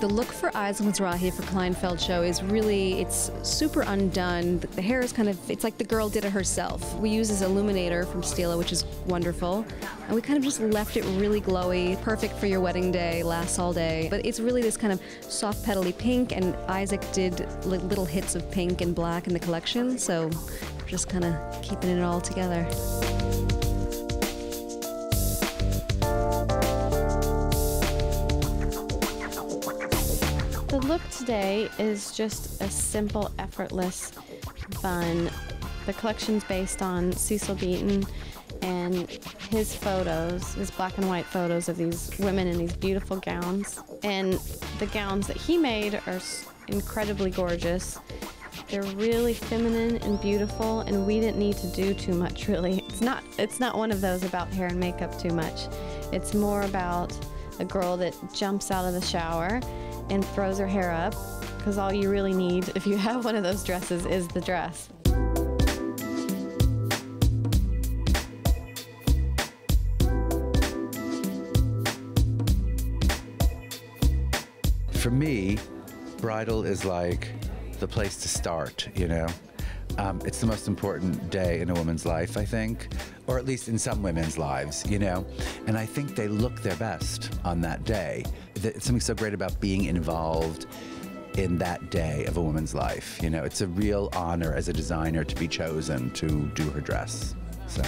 The look for Eyes of Mizrahi for Kleinfeld show is really, it's super undone. The hair is kind of, it's like the girl did it herself. We use this illuminator from Stila, which is wonderful. And we kind of just left it really glowy, perfect for your wedding day, lasts all day. But it's really this kind of soft petally pink, and Isaac did little hits of pink and black in the collection, so just kind of keeping it all together. The look today is just a simple, effortless fun. The collection's based on Cecil Beaton and his photos, his black and white photos of these women in these beautiful gowns. And the gowns that he made are incredibly gorgeous. They're really feminine and beautiful, and we didn't need to do too much, really. It's not one of those about hair and makeup too much. It's more about a girl that jumps out of the shower and throws her hair up, because all you really need if you have one of those dresses is the dress. For me, bridal is like the place to start, you know? It's the most important day in a woman's life, I think, or at least in some women's lives, you know? And I think they look their best on that day. It's something so great about being involved in that day of a woman's life, you know? It's a real honor as a designer to be chosen to do her dress, so.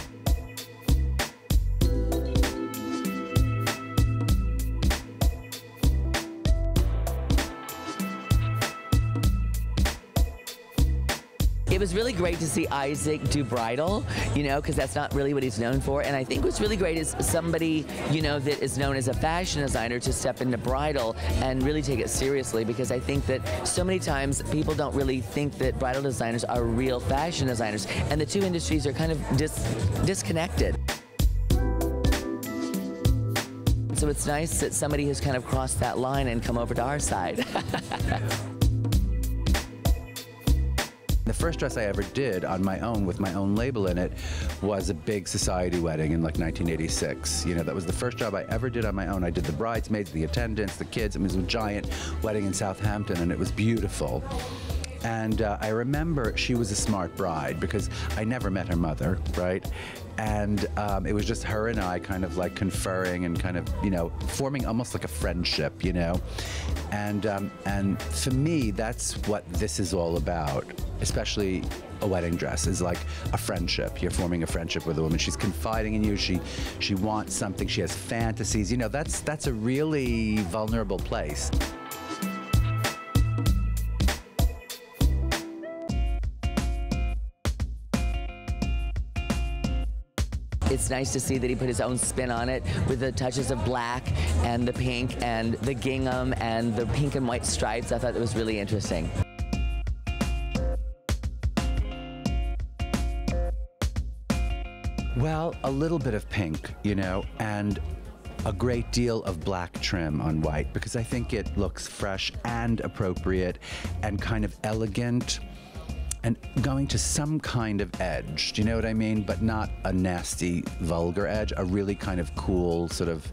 It was really great to see Isaac do bridal, you know, because that's not really what he's known for. And I think what's really great is somebody, you know, that is known as a fashion designer to step into bridal and really take it seriously, because I think that so many times people don't really think that bridal designers are real fashion designers, and the two industries are kind of disconnected. So it's nice that somebody has kind of crossed that line and come over to our side. The first dress I ever did on my own with my own label in it was a big society wedding in like 1986. You know, that was the first job I ever did on my own. I did the bridesmaids, the attendants, the kids. It was a giant wedding in Southampton, and it was beautiful. And I remember she was a smart bride because I never met her mother, right? And it was just her and I kind of like conferring and kind of, you know, forming almost like a friendship, you know? And for me, that's what this is all about, especially a wedding dress, is like a friendship. You're forming a friendship with a woman. She's confiding in you. She wants something. She has fantasies. You know, that's a really vulnerable place. It's nice to see that he put his own spin on it with the touches of black and the pink and the gingham and the pink and white stripes. I thought that was really interesting. Well, a little bit of pink, you know, and a great deal of black trim on white, because I think it looks fresh and appropriate and kind of elegant, and going to some kind of edge, do you know what I mean? But not a nasty, vulgar edge, a really kind of cool sort of,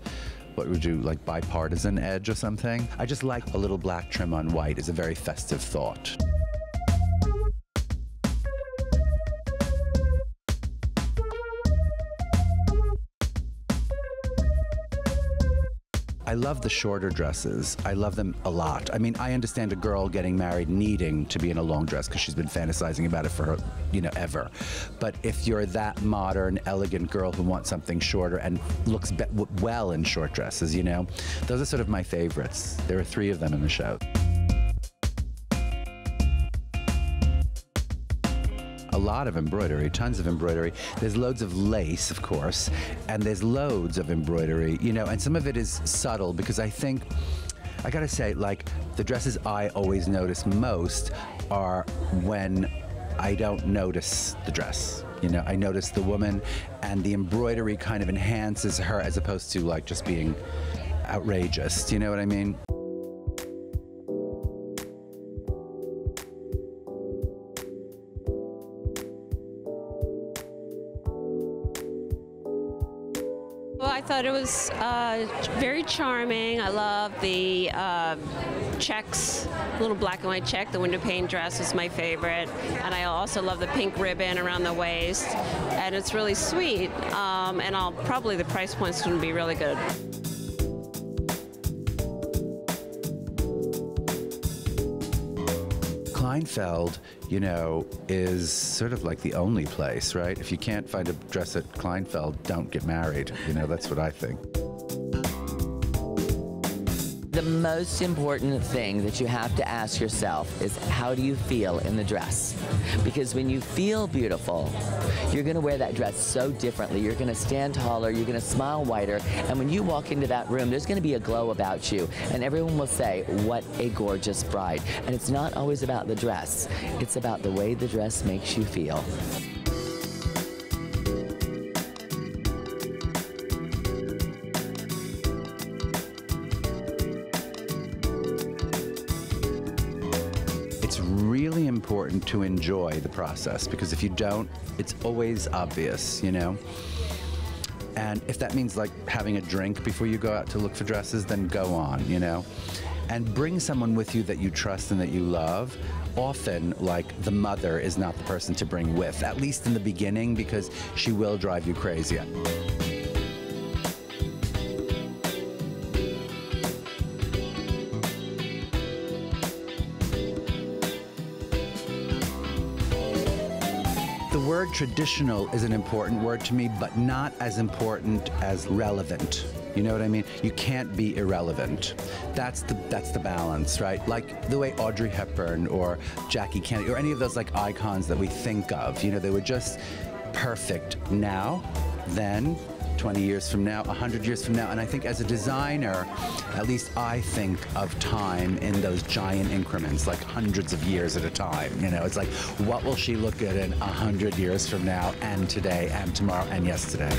what would you, like bipartisan edge or something? I just like a little black trim on white is a very festive thought. I love the shorter dresses. I love them a lot. I mean, I understand a girl getting married needing to be in a long dress because she's been fantasizing about it for, you know, ever. But if you're that modern, elegant girl who wants something shorter and looks well in short dresses, you know, those are sort of my favorites. There are 3 of them in the show. A lot of embroidery, tons of embroidery. There's loads of lace, of course, and there's loads of embroidery, you know, and some of it is subtle, because I think, I gotta say, like, the dresses I always notice most are when I don't notice the dress. You know, I notice the woman, and the embroidery kind of enhances her as opposed to like just being outrageous. Do you know what I mean? Well, I thought it was very charming. I love the checks, little black and white check. The window pane dress is my favorite. And I also love the pink ribbon around the waist. And it's really sweet. And probably the price point's going to be really good. Kleinfeld, you know, is sort of like the only place, right? If you can't find a dress at Kleinfeld, don't get married. You know, that's what I think. The most important thing that you have to ask yourself is, how do you feel in the dress? Because when you feel beautiful, you're going to wear that dress so differently. You're going to stand taller, you're going to smile wider, and when you walk into that room, there's going to be a glow about you, and everyone will say, what a gorgeous bride. And it's not always about the dress. It's about the way the dress makes you feel. It's really important to enjoy the process, because if you don't, it's always obvious, you know? And if that means like having a drink before you go out to look for dresses, then go on, you know? And bring someone with you that you trust and that you love. Often, like, the mother is not the person to bring with, at least in the beginning, because she will drive you crazy. The word traditional is an important word to me, but not as important as relevant. You know what I mean? You can't be irrelevant. That's the balance, right? Like the way Audrey Hepburn or Jackie Kennedy or any of those like icons that we think of, you know, they were just perfect now, then, 20 years from now, 100 years from now. And I think as a designer, at least I think of time in those giant increments, like hundreds of years at a time. You know, it's like, what will she look at in 100 years from now, and today, and tomorrow, and yesterday?